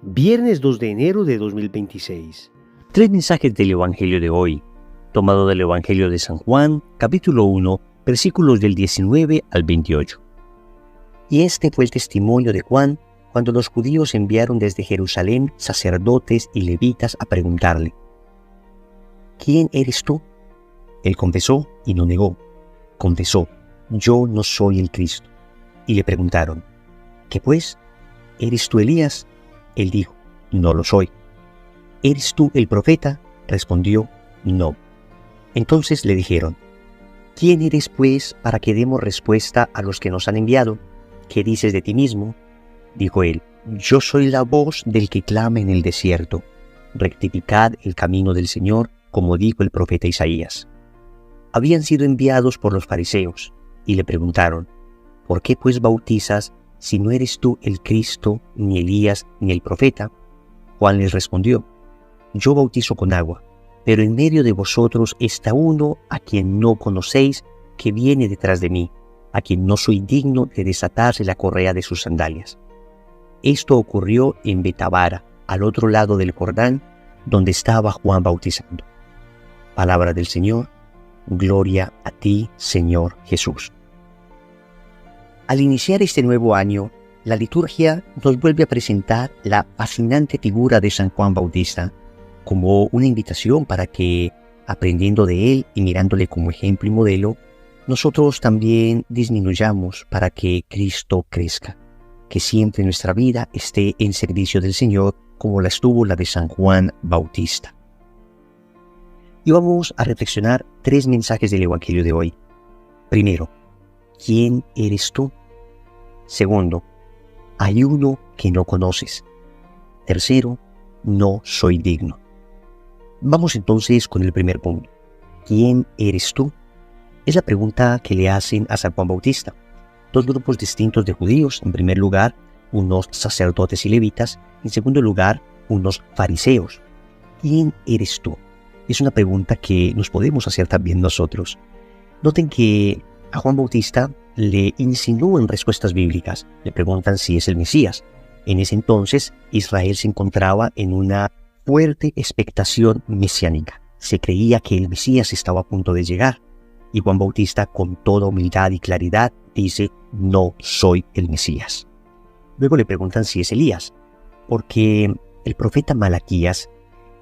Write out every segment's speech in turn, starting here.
Viernes 2 de enero de 2026. Tres mensajes del Evangelio de hoy, tomado del Evangelio de San Juan, capítulo 1, versículos del 19 al 28. Y este fue el testimonio de Juan cuando los judíos enviaron desde Jerusalén sacerdotes y levitas a preguntarle: ¿quién eres tú? Él confesó y no negó. Confesó: yo no soy el Cristo. Y le preguntaron: ¿qué pues? ¿Eres tú Elías? Él dijo: no lo soy. ¿Eres tú el profeta? Respondió: no. Entonces le dijeron: ¿quién eres pues para que demos respuesta a los que nos han enviado? ¿Qué dices de ti mismo? Dijo él: yo soy la voz del que clama en el desierto. Rectificad el camino del Señor, como dijo el profeta Isaías. Habían sido enviados por los fariseos y le preguntaron: ¿por qué pues bautizas si no eres tú el Cristo, ni Elías, ni el profeta? Juan les respondió: yo bautizo con agua, pero en medio de vosotros está uno a quien no conocéis, que viene detrás de mí, a quien no soy digno de desatarse la correa de sus sandalias. Esto ocurrió en Betabara, al otro lado del Jordán, donde estaba Juan bautizando. Palabra del Señor. Gloria a ti, Señor Jesús. Al iniciar este nuevo año, la liturgia nos vuelve a presentar la fascinante figura de San Juan Bautista como una invitación para que, aprendiendo de él y mirándole como ejemplo y modelo, nosotros también disminuyamos para que Cristo crezca, que siempre nuestra vida esté en servicio del Señor como la estuvo la de San Juan Bautista. Y vamos a reflexionar tres mensajes del Evangelio de hoy. Primero, ¿quién eres tú? Segundo, hay uno que no conoces. Tercero, no soy digno. Vamos entonces con el primer punto. ¿Quién eres tú? Es la pregunta que le hacen a San Juan Bautista. Dos grupos distintos de judíos. En primer lugar, unos sacerdotes y levitas. En segundo lugar, unos fariseos. ¿Quién eres tú? Es una pregunta que nos podemos hacer también nosotros. Noten que a Juan Bautista le insinúan respuestas bíblicas. Le preguntan si es el Mesías. En ese entonces, Israel se encontraba en una fuerte expectación mesiánica. Se creía que el Mesías estaba a punto de llegar. Y Juan Bautista, con toda humildad y claridad, dice: no soy el Mesías. Luego le preguntan si es Elías, porque el profeta Malaquías,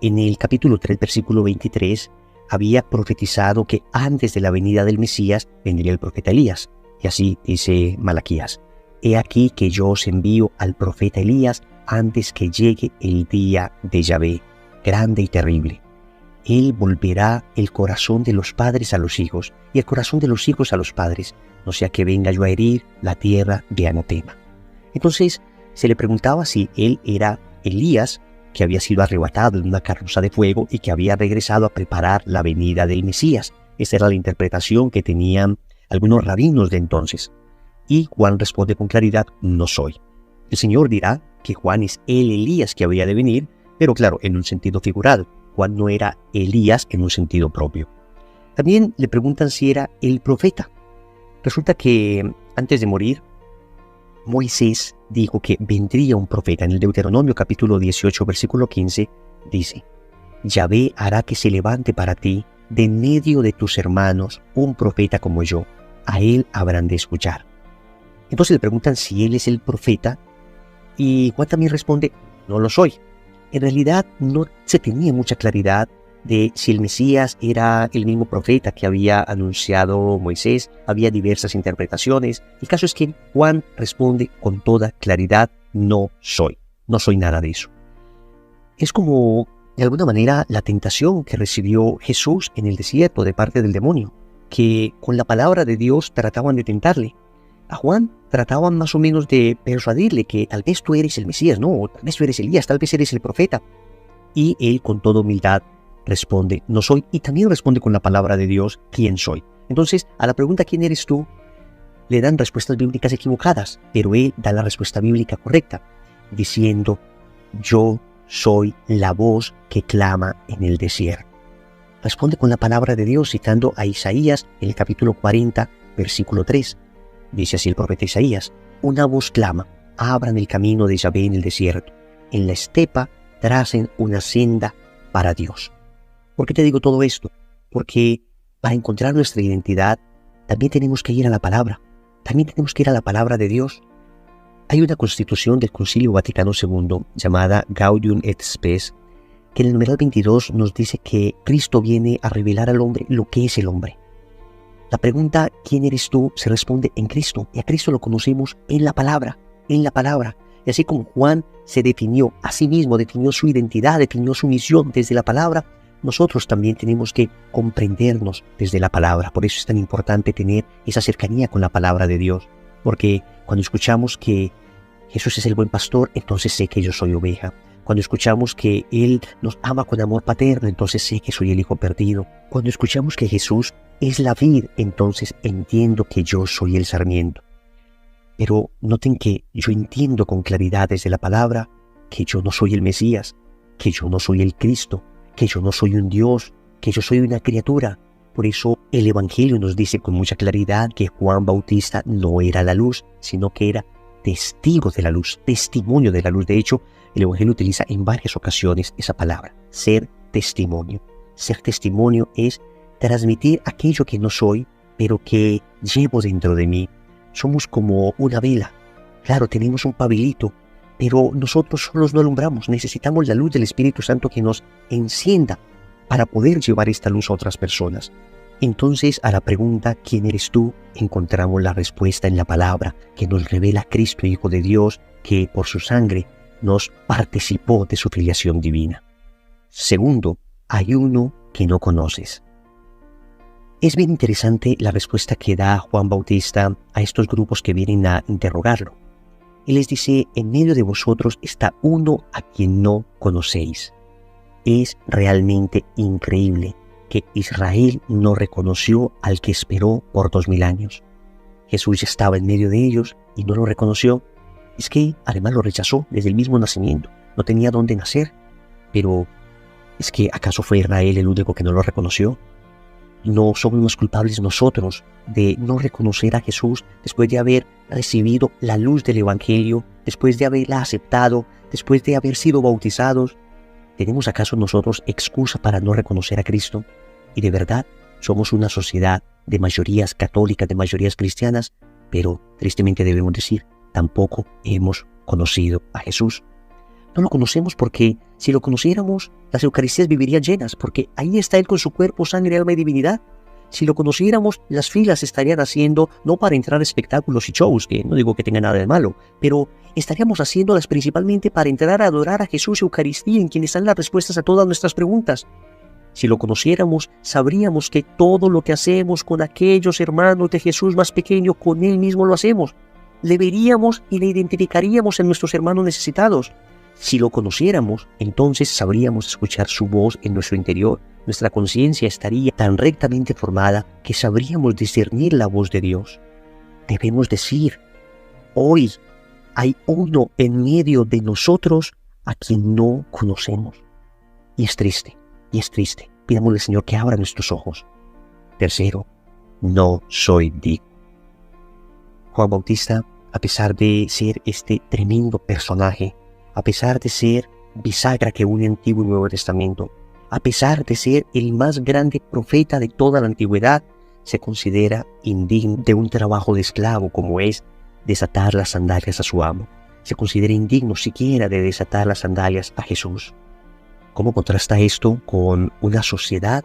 en el capítulo 3, versículo 23, había profetizado que antes de la venida del Mesías vendría el profeta Elías. Y así dice Malaquías: he aquí que yo os envío al profeta Elías antes que llegue el día de Yahvé, grande y terrible. Él volverá el corazón de los padres a los hijos y el corazón de los hijos a los padres, no sea que venga yo a herir la tierra de anatema. Entonces se le preguntaba si él era Elías, que había sido arrebatado en una carroza de fuego y que había regresado a preparar la venida del Mesías. Esa era la interpretación que tenían algunos rabinos de entonces. Y Juan responde con claridad: no soy. El Señor dirá que Juan es el Elías que había de venir, pero claro, en un sentido figurado. Juan no era Elías en un sentido propio. También le preguntan si era el profeta. Resulta que antes de morir, Moisés dijo que vendría un profeta. En el Deuteronomio capítulo 18, versículo 15, dice: Yahvé hará que se levante para ti de en medio de tus hermanos un profeta como yo. A él habrán de escuchar. Entonces le preguntan si él es el profeta y Juan también responde: no lo soy. En realidad no se tenía mucha claridad de si el Mesías era el mismo profeta que había anunciado Moisés. Había diversas interpretaciones. El caso es que Juan responde con toda claridad: no soy nada de eso. Es como, de alguna manera, la tentación que recibió Jesús en el desierto de parte del demonio, que con la palabra de Dios trataban de tentarle. A Juan trataban más o menos de persuadirle que tal vez tú eres el Mesías, no, tal vez tú eres Elías, tal vez eres el profeta. Y él con toda humildad responde: no soy, y también responde con la palabra de Dios: ¿quién soy? Entonces, a la pregunta ¿quién eres tú?, le dan respuestas bíblicas equivocadas, pero él da la respuesta bíblica correcta, diciendo: yo soy la voz que clama en el desierto. Responde con la palabra de Dios citando a Isaías en el capítulo 40, versículo 3. Dice así el profeta Isaías: una voz clama, abran el camino de Yahvé en el desierto, en la estepa tracen una senda para Dios. ¿Por qué te digo todo esto? Porque para encontrar nuestra identidad también tenemos que ir a la palabra. También tenemos que ir a la palabra de Dios. Hay una constitución del Concilio Vaticano II llamada Gaudium et Spes, que en el numeral 22 nos dice que Cristo viene a revelar al hombre lo que es el hombre. La pregunta ¿quién eres tú? Se responde en Cristo, y a Cristo lo conocemos en la palabra, en la palabra. Y así como Juan se definió a sí mismo, definió su identidad, definió su misión desde la palabra, nosotros también tenemos que comprendernos desde la palabra. Por eso es tan importante tener esa cercanía con la palabra de Dios, porque cuando escuchamos que Jesús es el buen pastor, entonces sé que yo soy oveja. Cuando escuchamos que Él nos ama con amor paterno, entonces sé que soy el hijo perdido. Cuando escuchamos que Jesús es la vid, entonces entiendo que yo soy el sarmiento. Pero noten que yo entiendo con claridad desde la palabra que yo no soy el Mesías, que yo no soy el Cristo, que yo no soy un Dios, que yo soy una criatura. Por eso el Evangelio nos dice con mucha claridad que Juan Bautista no era la luz, sino que era testigo de la luz, testimonio de la luz. De hecho, el Evangelio utiliza en varias ocasiones esa palabra, ser testimonio. Ser testimonio es transmitir aquello que no soy, pero que llevo dentro de mí. Somos como una vela. Claro, tenemos un pabilito, pero nosotros solos no alumbramos. Necesitamos la luz del Espíritu Santo que nos encienda para poder llevar esta luz a otras personas. Entonces, a la pregunta ¿quién eres tú? Encontramos la respuesta en la palabra que nos revela Cristo, Hijo de Dios, que por su sangre nos participó de su filiación divina. Segundo, hay uno que no conoces. Es bien interesante la respuesta que da Juan Bautista a estos grupos que vienen a interrogarlo. Él les dice, en medio de vosotros está uno a quien no conocéis. Es realmente increíble que Israel no reconoció al que esperó por 2000 años. Jesús ya estaba en medio de ellos y no lo reconoció. Es que además lo rechazó desde el mismo nacimiento. No tenía dónde nacer. Pero, ¿es que acaso fue Israel el único que no lo reconoció? ¿No somos los culpables nosotros de no reconocer a Jesús después de haber recibido la luz del Evangelio, después de haberla aceptado, después de haber sido bautizados? ¿Tenemos acaso nosotros excusa para no reconocer a Cristo? Y de verdad, somos una sociedad de mayorías católicas, de mayorías cristianas, pero tristemente debemos decir, tampoco hemos conocido a Jesús. No lo conocemos porque si lo conociéramos, las Eucaristías vivirían llenas, porque ahí está Él con su cuerpo, sangre, alma y divinidad. Si lo conociéramos, las filas estarían haciendo, no para entrar a espectáculos y shows, que no digo que tenga nada de malo, pero estaríamos haciéndolas principalmente para entrar a adorar a Jesús y Eucaristía, en quien están las respuestas a todas nuestras preguntas. Si lo conociéramos, sabríamos que todo lo que hacemos con aquellos hermanos de Jesús más pequeños, con Él mismo lo hacemos. Le veríamos y le identificaríamos en nuestros hermanos necesitados. Si lo conociéramos, entonces sabríamos escuchar su voz en nuestro interior. Nuestra conciencia estaría tan rectamente formada que sabríamos discernir la voz de Dios. Debemos decir, hoy hay uno en medio de nosotros a quien no conocemos. Y es triste, Pidámosle al Señor que abra nuestros ojos. Tercero, no soy digno. Juan Bautista, a pesar de ser este tremendo personaje, a pesar de ser bisagra que une Antiguo y Nuevo Testamento, a pesar de ser el más grande profeta de toda la antigüedad, se considera indigno de un trabajo de esclavo como es desatar las sandalias a su amo. Se considera indigno siquiera de desatar las sandalias a Jesús. ¿Cómo contrasta esto con una sociedad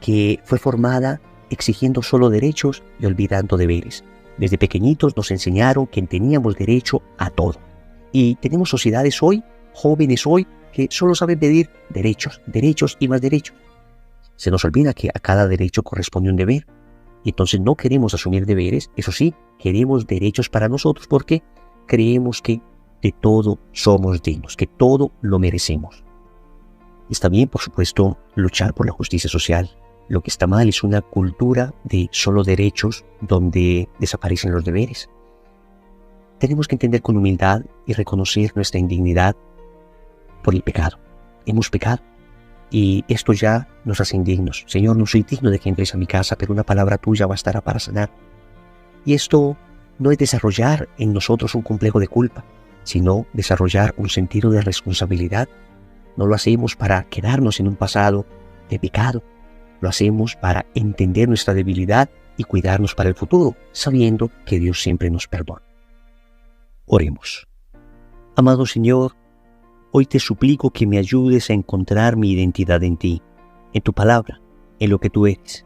que fue formada exigiendo solo derechos y olvidando deberes? Desde pequeñitos nos enseñaron que teníamos derecho a todo. Y tenemos sociedades hoy, jóvenes hoy, que solo saben pedir derechos, derechos y más derechos. Se nos olvida que a cada derecho corresponde un deber. Y entonces no queremos asumir deberes, eso sí, queremos derechos para nosotros porque creemos que de todo somos dignos, que todo lo merecemos. Está bien, por supuesto, luchar por la justicia social. Lo que está mal es una cultura de solo derechos donde desaparecen los deberes. Tenemos que entender con humildad y reconocer nuestra indignidad por el pecado. Hemos pecado y esto ya nos hace indignos. Señor, no soy digno de que entres a mi casa, pero una palabra tuya bastará para sanar. Y esto no es desarrollar en nosotros un complejo de culpa. sino desarrollar un sentido de responsabilidad. No lo hacemos para quedarnos en un pasado de pecado. Lo hacemos para entender nuestra debilidad y cuidarnos para el futuro, sabiendo que Dios siempre nos perdona. Oremos. Amado Señor, hoy te suplico que me ayudes a encontrar mi identidad en ti, en tu palabra, en lo que tú eres.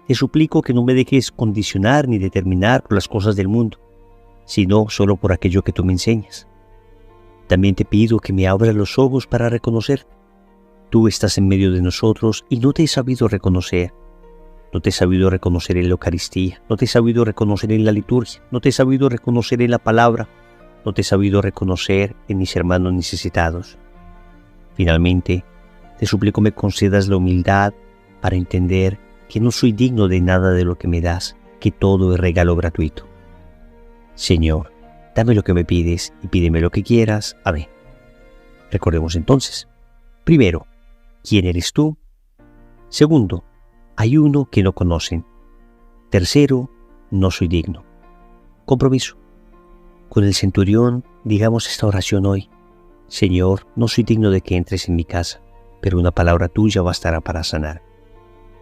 Te suplico que no me dejes condicionar ni determinar por las cosas del mundo, sino solo por aquello que tú me enseñas. También te pido que me abras los ojos para reconocerte. Tú estás en medio de nosotros y no te he sabido reconocer. No te he sabido reconocer en la Eucaristía, no te he sabido reconocer en la liturgia, no te he sabido reconocer en la palabra, no te he sabido reconocer en mis hermanos necesitados. Finalmente, te suplico me concedas la humildad para entender que no soy digno de nada de lo que me das, que todo es regalo gratuito. Señor, dame lo que me pides y pídeme lo que quieras. Amén. Recordemos entonces. Primero, ¿quién eres tú? Segundo, hay uno que no conocen. Tercero, no soy digno. Compromiso. Con el centurión, digamos esta oración hoy. Señor, no soy digno de que entres en mi casa, pero una palabra tuya bastará para sanar.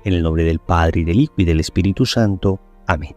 En el nombre del Padre, y del Hijo, y del Espíritu Santo. Amén.